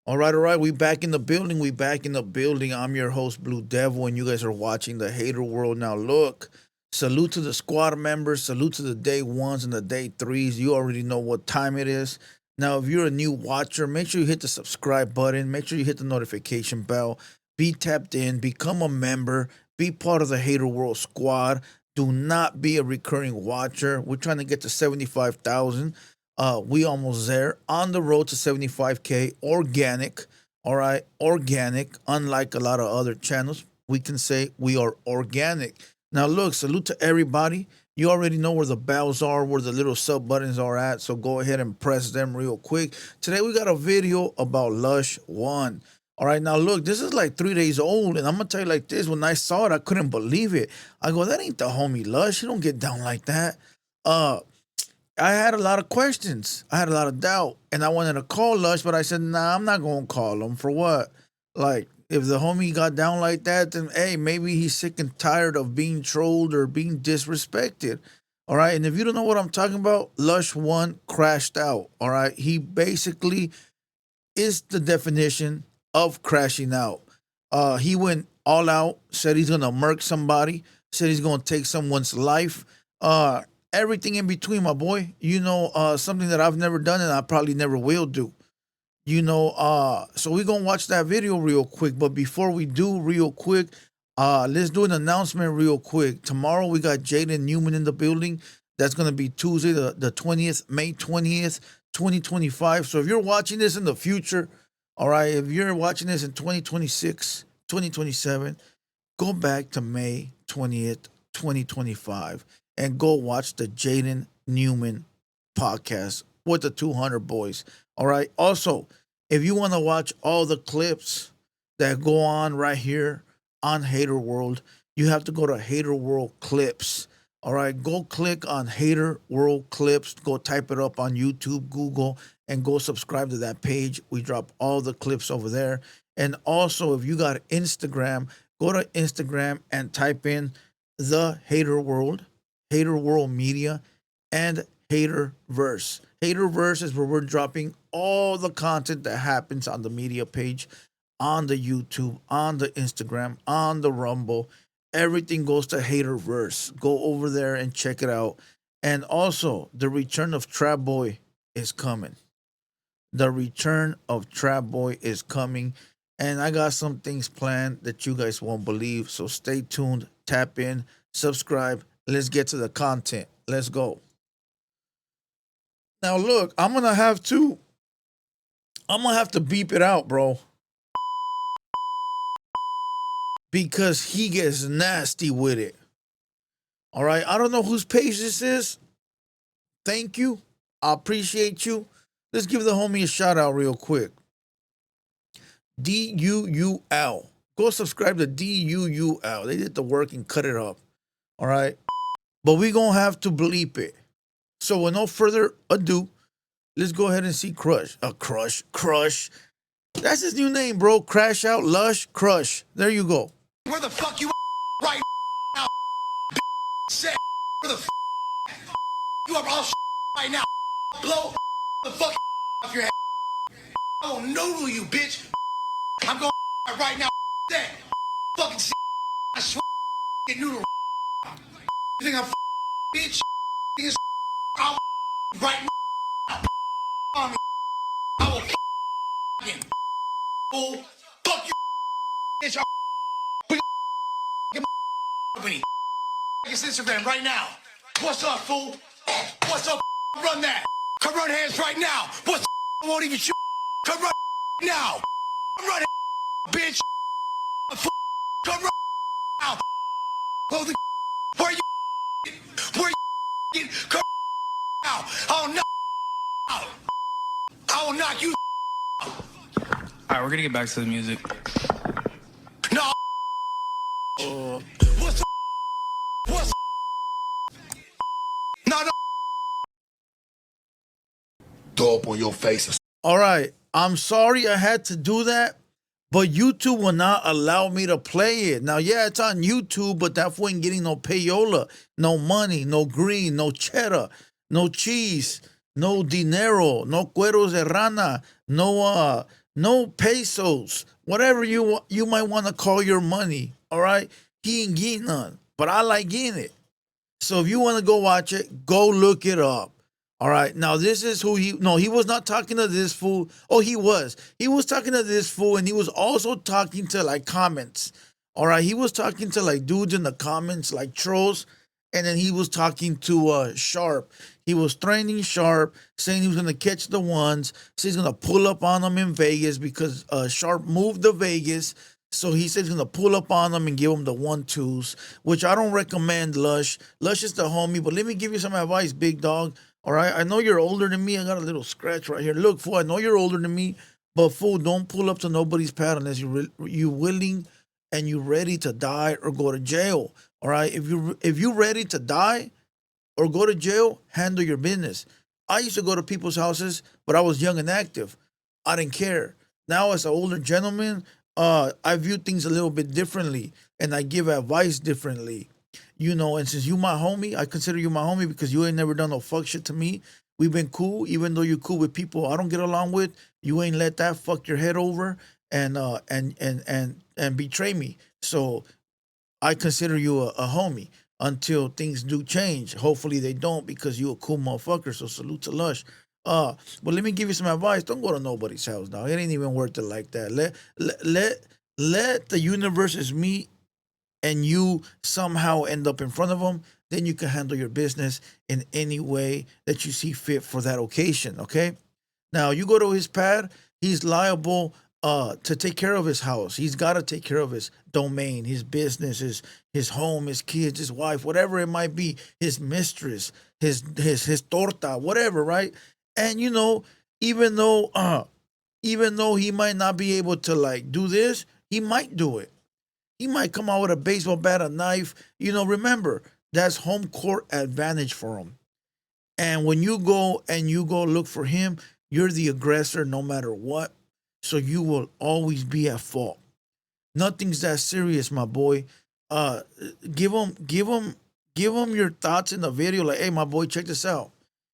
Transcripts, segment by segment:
All right. We back in the building. We back in the building. I'm your host, Blue Devil, and you guys are watching the Hater World. Now, look, salute to the squad members. Salute to the day ones and the day threes. You already know what time it is. Now, if you're a new watcher, make sure you hit the subscribe button. Make sure you hit the notification bell. Be tapped in. Become a member. Be part of the Hater World squad. Do not be a recurring watcher. We're trying to get to 75,000. We almost there on the road to 75K organic. All right, organic. Unlike a lot of other channels, we can say we are organic. Now, look, salute to everybody. You already know where the bells are, where the little sub buttons are at. So go ahead and press them real quick. Today we got a video about Lush One. All right, now look, this is like 3 days old, and I'm gonna tell you like this. When I saw it, I couldn't believe it. I go, that ain't the homie Lush. He don't get down like that. Uh, I had a lot of questions. I had a lot of doubt, and I wanted to call Lush, but I said, "Nah, I'm not gonna call him for what? Like, if the homie got down like that, then hey, maybe he's sick and tired of being trolled or being disrespected." All right, and if you don't know what I'm talking about, Lush One crashed out. All right, he basically is the definition of crashing out. He went all out, said he's gonna murk somebody, said he's gonna take someone's life. Everything in between, my boy. Something that I've never done and I probably never will do. So we're gonna watch that video real quick. But before we do, real quick, let's do an announcement real quick. Tomorrow we got Jaden Newman in the building. That's gonna be Tuesday, the 20th, May 20th, 2025. So if you're watching this in the future, all right, if you're watching this in 2026, 2027, go back to May 20th, 2025, and go watch the Jaden Newman podcast with the 200 boys. All right. Also, if you want to watch all the clips that go on right here on Hater World, you have to go to Hater World Clips. All right. Go click on Hater World Clips. Go type it up on YouTube, Google, and go subscribe to that page. We drop all the clips over there. And also, if you got Instagram, go to Instagram and type in the Hater World, Hater World Media, and Haterverse. Haterverse is where we're dropping all the content that happens on the media page, on the YouTube, on the Instagram, on the Rumble. Everything goes to Haterverse. Go over there and check it out. And also, the return of Trap Boy is coming. The return of Trap Boy is coming. And I got some things planned that you guys won't believe. So stay tuned, tap in, subscribe. Let's get to the content. Let's go. Now look, I'm gonna have to beep it out, bro. Because he gets nasty with it. All right. I don't know whose page this is. Thank you. I appreciate you. Let's give the homie a shout out real quick. DUUL. Go subscribe to DUUL. They did the work and cut it up. All right. But we gonna have to bleep it. So with no further ado, let's go ahead and see Crush. Crush. That's his new name, bro. Crash Out, Lush, Crush. There you go. Where the fuck you right now? Shit. Where the fuck you are all right now? Blow the fuck off your head. I will noodle you, bitch. I'm going right now. That fucking shit. I swear get noodle. You think I'm bitch? I'll right now. On me. I will again. Fool. Fuck you, bitch. It's Instagram right now. What's up, fool? What's up? Run that. Come run hands right now. What's I won't even shoot. Come run now. Come run, bitch. Come run now. Hold the where you come now. I'll knock out. I will knock you out. Alright, we're gonna get back to the music. No. What's no. Throw up on your face. All right. I'm sorry I had to do that, but YouTube will not allow me to play it. Now, yeah, it's on YouTube, but that fool ain't getting no payola, no money, no green, no cheddar, no cheese, no dinero, no cueros de rana, no no pesos, whatever you might want to call your money. All right, he ain't getting none, but I like getting it. So if you want to go watch it, go look it up. All right. Now this is who he. No, he was not talking to this fool. Oh, he was. He was talking to this fool, and he was also talking to like comments. All right. He was talking to like dudes in the comments, like trolls, and then he was talking to Sharp. He was threatening Sharp, saying he was gonna catch the ones. So he's gonna pull up on them in Vegas because Sharp moved to Vegas. So he said he's gonna pull up on them and give them the 1-2s, which I don't recommend. Lush, Lush is the homie, but let me give you some advice, big dog. All right, I know you're older than me. I got a little scratch right here. Look, fool, I know you're older than me, but fool, don't pull up to nobody's pad unless you willing and you ready to die or go to jail. All right, if you ready to die or go to jail, handle your business. I used to go to people's houses, but I was young and active. I didn't care. Now, as an older gentleman, I view things a little bit differently and I give advice differently. And since you my homie, I consider you my homie because you ain't never done no fuck shit to me. We've been cool, even though you're cool with people I don't get along with. You ain't let that fuck your head over and betray me. So I consider you a homie until things do change. Hopefully they don't because you a cool motherfucker. So salute to Lush. But let me give you some advice. Don't go to nobody's house now. It ain't even worth it like that. Let the universes meet and you somehow end up in front of them. Then you can handle your business in any way that you see fit for that occasion. Okay. Now you go to his pad, he's liable to take care of his house. He's got to take care of his domain, his business, his home, his kids, his wife, whatever it might be, his mistress, his torta, whatever, right? And even though he might not be able to like do this, he might do it. He might come out with a baseball bat, a knife. Remember, that's home court advantage for him. And when you go look for him, you're the aggressor no matter what. So you will always be at fault. Nothing's that serious, my boy. Uh give him your thoughts in the video like, "Hey, my boy, check this out.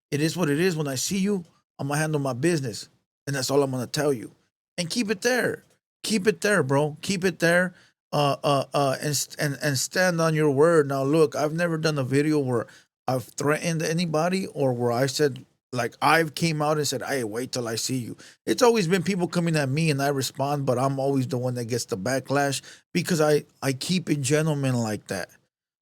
It is what it is. When I see you, I'm gonna handle my business. And that's all I'm gonna tell you." And keep it there. Keep it there, bro. Keep it there. And stand on your word. Now look, I've never done a video where I've threatened anybody or where I said like I've came out and said, "Hey, wait till I see you." It's always been people coming at me and I respond, but I'm always the one that gets the backlash because I keep it gentleman like that.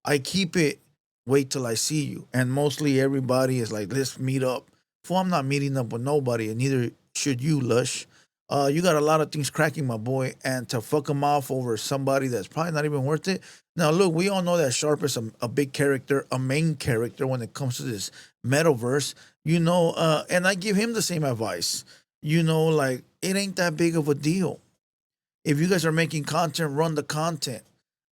I keep it wait till I see you. And mostly everybody is like, "Let's meet up." For I'm not meeting up with nobody, and neither should you, Lush. You got a lot of things cracking, my boy, and to fuck him off over somebody that's probably not even worth it. Now, look, we all know that Sharp is a big character, a main character when it comes to this metaverse, and I give him the same advice. Like, it ain't that big of a deal. If you guys are making content, run the content.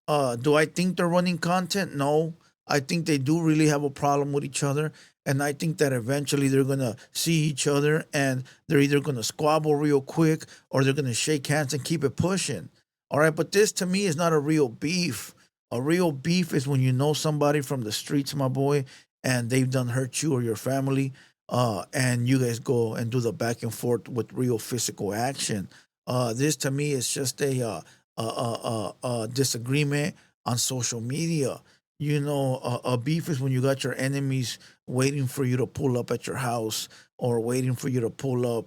Do I think they're running content? No. I think they do really have a problem with each other. And I think that eventually they're going to see each other and they're either going to squabble real quick or they're going to shake hands and keep it pushing. All right. But this to me is not a real beef. A real beef is when you know somebody from the streets, my boy, and they've done hurt you or your family. And you guys go and do the back and forth with real physical action. This to me is just a disagreement on social media. A beef is when you got your enemies waiting for you to pull up at your house or waiting for you to pull up,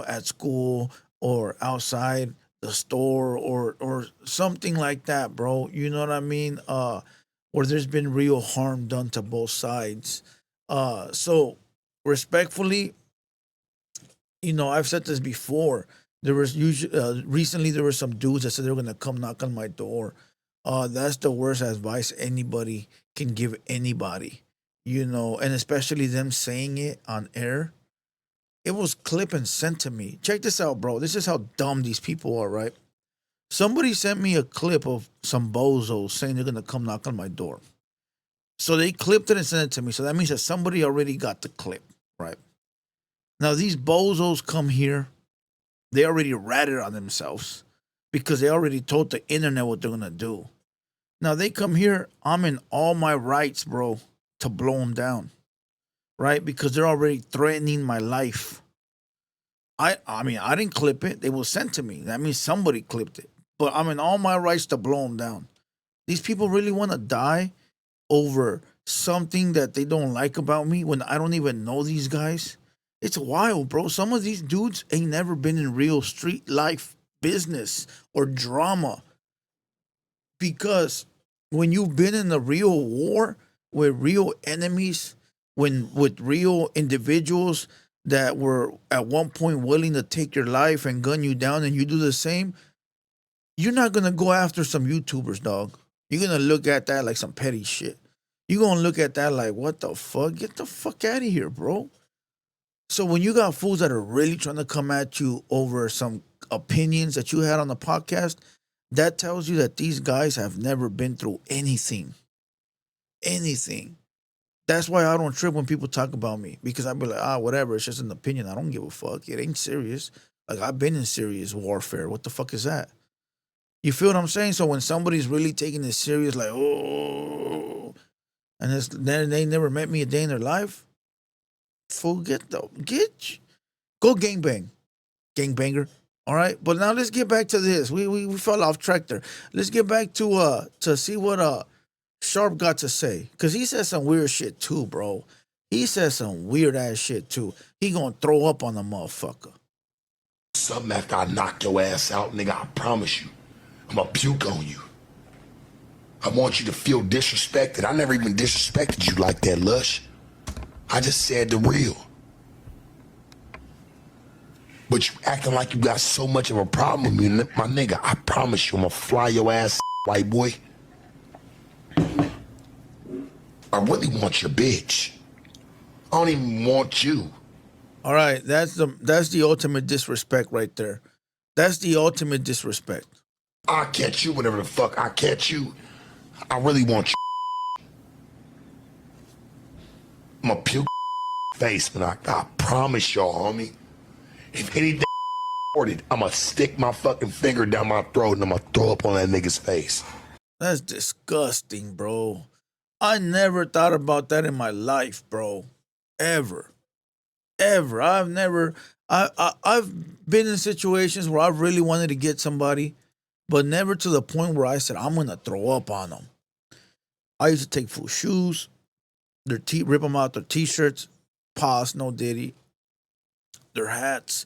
at school or outside the store or something like that, bro. You know what I mean? Where there's been real harm done to both sides. So respectfully, I've said this before. There was usually recently there were some dudes that said they were gonna come knock on my door. That's the worst advice anybody can give anybody, and especially them saying it on air. It was clip and sent to me. Check this out, bro. This is how dumb these people are, right? Somebody sent me a clip of some bozos saying they're gonna come knock on my door. So they clipped it and sent it to me. So that means that somebody already got the clip, right? Now these bozos come here, they already ratted on themselves because they already told the internet what they're gonna do. Now they come here, I'm in all my rights, bro, to blow them down, right? Because they're already threatening my life. I mean, I didn't clip it. It was sent to me. That means somebody clipped it. But I'm in all my rights to blow them down. These people really want to die over something that they don't like about me when I don't even know these guys. It's wild, bro. Some of these dudes ain't never been in real street life business or drama, because when you've been in a real war with real enemies, when with real individuals that were at one point willing to take your life and gun you down, and you do the same, you're not gonna go after some YouTubers, dog. You're gonna look at that like some petty shit. You're gonna look at that like, what the fuck? Get the fuck out of here, bro. So when you got fools that are really trying to come at you over some opinions that you had on the podcast, that tells you that these guys have never been through anything. Anything. That's why I don't trip when people talk about me, because I'd be like, whatever, it's just an opinion. I don't give a fuck. It ain't serious. Like, I've been in serious warfare. What the fuck is that? You feel what I'm saying? So when somebody's really taking this serious, like, oh, and they never met me a day in their life, fool, go gangbang, gangbanger. All right, but now let's get back to this. We fell off track there. Let's get back to see what Sharp got to say, because he said some weird shit too, bro. He said some weird ass shit too. He gonna throw up on the motherfucker. Something after I knock your ass out, nigga, I promise you. I'm gonna puke on you. I want you to feel disrespected. I never even disrespected you like that, Lush. I just said the real. But you acting like you got so much of a problem with me, my nigga. I promise you, I'm gonna fly your ass, white boy. I really want your bitch. I don't even want you. All right, that's the ultimate disrespect right there. That's the ultimate disrespect. I'll catch you whenever the fuck I catch you. I really want you. I'm gonna puke face, but I promise y'all, homie. If anything recorded, I'm gonna stick my fucking finger down my throat and I'm gonna throw up on that nigga's face. That's disgusting, bro. I never thought about that in my life, bro. Ever. I've been in situations where I've really wanted to get somebody, but never to the point where I said, I'm gonna throw up on them. I used to take full shoes, rip them out, their t-shirts, pause, no diddy, their hats,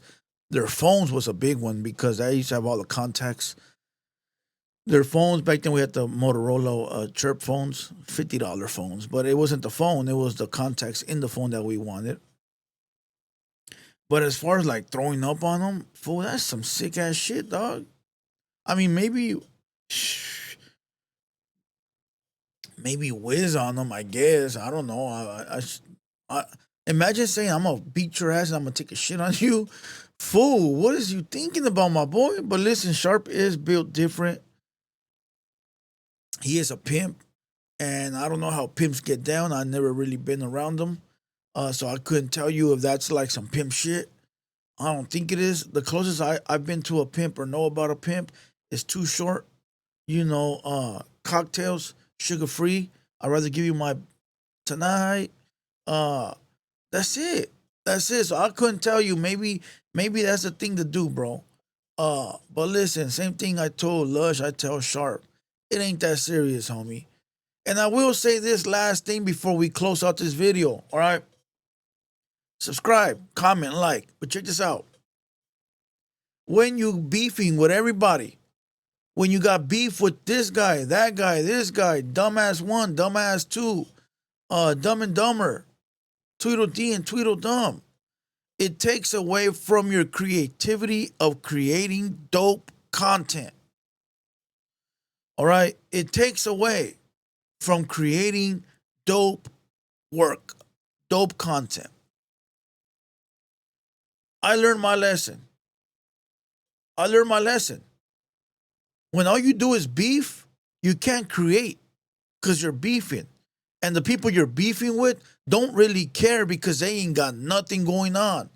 their phones was a big one because I used to have all the contacts. Their phones, back then we had the Motorola chirp phones, $50 phones, but it wasn't the phone, it was the contacts in the phone that we wanted. But as far as like throwing up on them, fool, that's some sick ass shit, dog. I mean, maybe whiz on them, I guess. I don't know. I imagine saying I'm gonna beat your ass and I'm gonna take a shit on you, fool. What is you thinking about, my boy? But listen, Sharp is built different. He is a pimp, and I don't know how pimps get down. I've never really been around them, so I couldn't tell you if that's like some pimp shit. I don't think it is. The closest I've been to a pimp or know about a pimp is Too Short. Cocktails, sugar free. I'd rather give you my tonight. That's it. That's it. So I couldn't tell you. Maybe that's the thing to do, bro. But listen, same thing I told Lush, I tell Sharp. It ain't that serious, homie. And I will say this last thing before we close out this video, all right? Subscribe, comment, like. But check this out. When you beefing with everybody, when you got beef with this guy, that guy, this guy, dumbass one, dumbass two, dumb and dumber, Tweedledee and Tweedledum, it takes away from your creativity of creating dope content. All right? It takes away from creating dope work, dope content. I learned my lesson. When all you do is beef, you can't create because you're beefing. And the people you're beefing with don't really care because they ain't got nothing going on.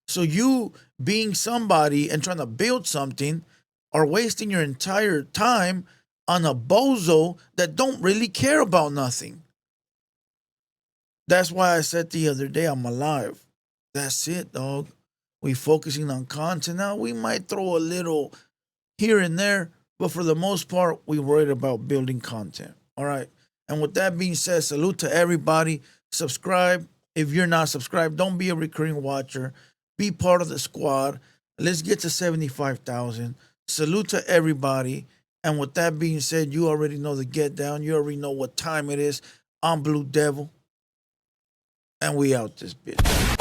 So you being somebody and trying to build something are wasting your entire time on a bozo that don't really care about nothing. That's why I said the other day, I'm alive. That's it, dog. We focusing on content. Now we might throw a little here and there, but for the most part, we worried about building content. All right. And with that being said, salute to everybody. Subscribe. If you're not subscribed, don't be a recurring watcher. Be part of the squad. Let's get to 75,000. Salute to everybody. And with that being said, you already know the get down. You already know what time it is. I'm Blue Devil. And we out this bitch.